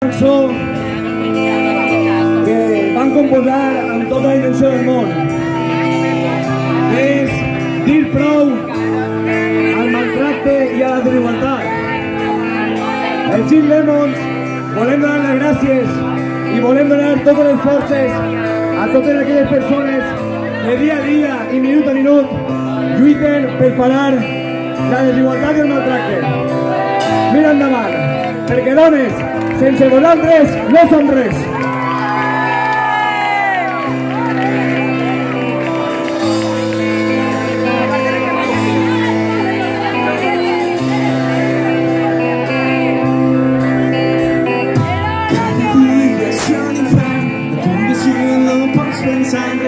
cançó que van composar amb tota la intenció del món. És dir prou al maltracte i a la desigualtat. Els Gin Lemons volem donar les gràcies i volem donar totes les forces a totes aquelles persones que dia a dia i minut a minut lluiten per parar la desigualtat i el maltracte. Mira endavant, perquè dones, sense vosaltres no som res. Pensant